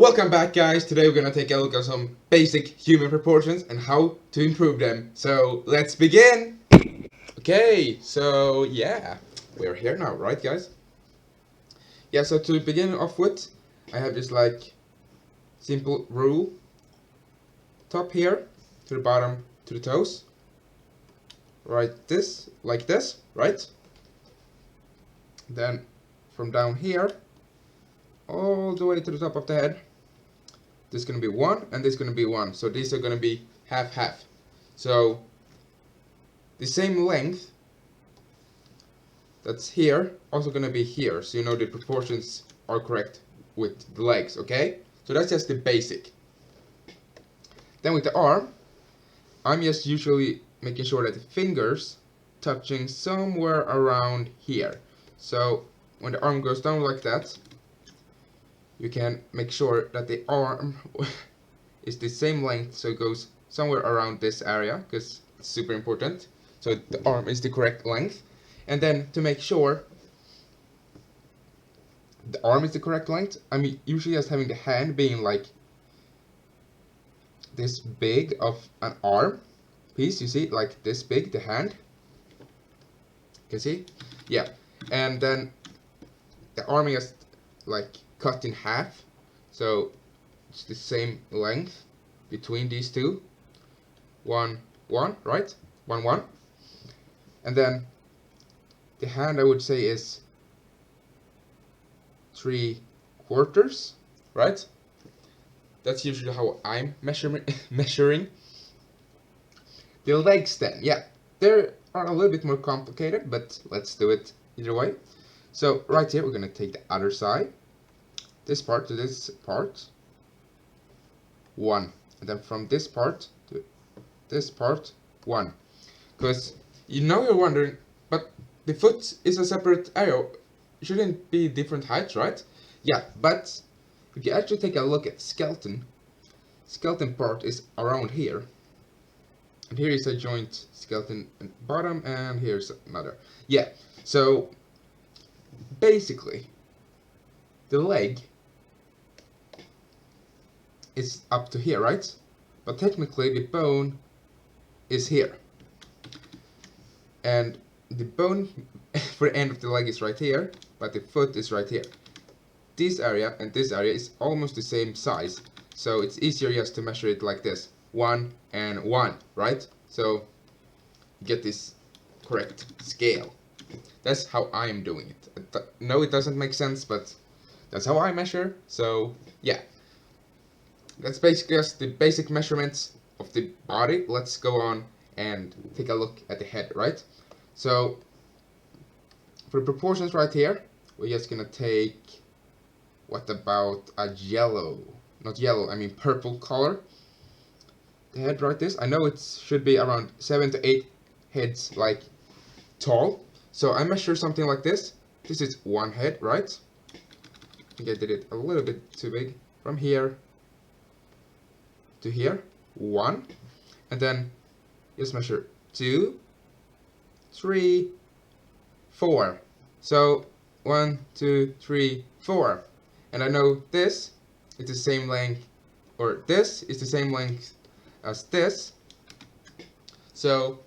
Welcome back, guys. Today we're gonna take a look at some basic human proportions and how to improve them. So let's begin. Okay, so yeah, we're here now, right, guys? Yeah, so to begin off with, I have this like simple rule. Top here to the bottom to the toes. Right, this like this, right? Then from down here all the way to the top of the head. This is going to be 1 and this is going to be 1. So these are going to be half-half. So the same length that's here also going to be here. So you know the proportions are correct with the legs, okay? So that's just the basic. Then with the arm, I'm just usually making sure that the fingers touching somewhere around here. So when the arm goes down like that, you can make sure that the arm is the same length, so it goes somewhere around this area, because it's super important. So the arm is the correct length. And then to make sure the arm is the correct length, I'm usually just having the hand being like this big of an arm piece, you see, like this big, the hand. You can see? Yeah. And then the arm is like cut in half, so it's the same length between these two. 1, 1, right? 1, 1. And then the hand, I would say, is 3/4, right? That's usually how I'm measuring. The legs then, yeah, they are a little bit more complicated, but let's do it either way. So right here, we're gonna take the other side. This part to this part, 1, and then from this part to this part, 1. Because you're wondering, but the foot is a separate area, shouldn't be different heights, right? Yeah, but if you actually take a look at skeleton part is around here, and here is a joint skeleton at the bottom, and here's another. Yeah, so basically the leg is up to here, right? But technically the bone is here, and the bone for the end of the leg is right here, but the foot is right here. This area and this area is almost the same size, so it's easier just to measure it like this, 1 and 1, right? So you get this correct scale. That's how I am doing it. No, it doesn't make sense, but that's how I measure. So yeah, that's basically just the basic measurements of the body. Let's go on and take a look at the head, right? So for the proportions right here, we're just gonna take, what about a yellow, not yellow, I mean purple color. The head right this, I know it should be around 7 to 8 heads like tall. So I measure something like this. This is 1 head, right? I think I did it a little bit too big. From here to here, 1, and then just measure 2, 3, 4. So 1, 2, 3, 4, and I know this is the same length, or this is the same length as this. So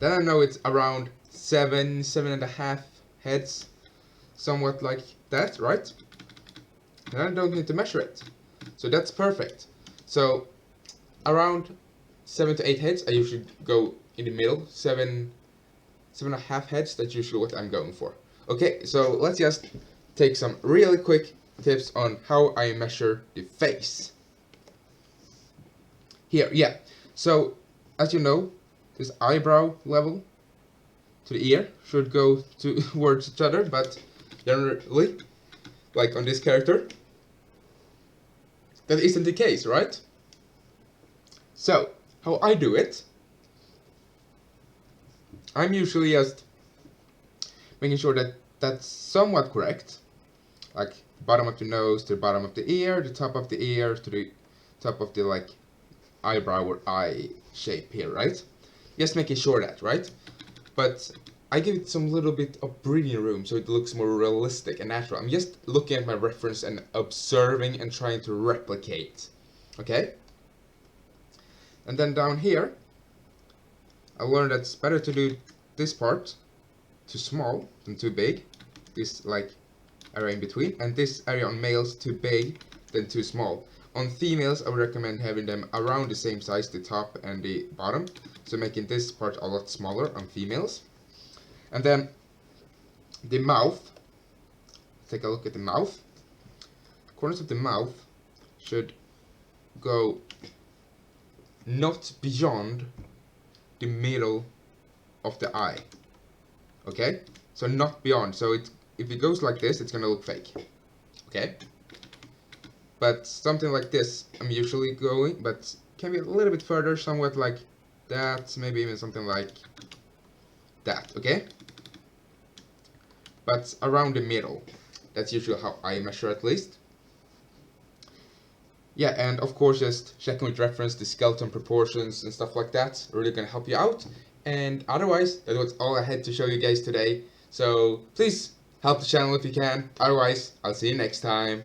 then I know it's around 7.5 heads, somewhat like that, right? And I don't need to measure it, so that's perfect. So around 7 to 8 heads, I usually go in the middle. 7.5 heads, that's usually what I'm going for. Okay, so let's just take some really quick tips on how I measure the face. Here, yeah. So as you know, this eyebrow level to the ear should go towards each other, but generally, like on this character, that isn't the case, right? So how I do it, I'm usually just making sure that that's somewhat correct, like the bottom of the nose to the bottom of the ear, the top of the ear to the top of the like eyebrow or eye shape here, right? Just making sure that, right? But I give it some little bit of breathing room so it looks more realistic and natural. I'm just looking at my reference and observing and trying to replicate. Okay? And then down here, I learned that it's better to do this part too small than too big. This like area in between, and this area on males too big than too small. On females, I would recommend having them around the same size, the top and the bottom, so making this part a lot smaller on females. And then the mouth, take a look at the mouth. The corners of the mouth should go not beyond the middle of the eye. Okay? So not beyond. So if it goes like this, it's gonna look fake. Okay? But something like this, I'm usually going, but can be a little bit further, somewhat like that, maybe even something like that, okay? But around the middle, that's usually how I measure at least. Yeah, and of course just checking with reference the skeleton proportions and stuff like that, really gonna help you out. And otherwise, that was all I had to show you guys today. So please help the channel if you can, otherwise I'll see you next time.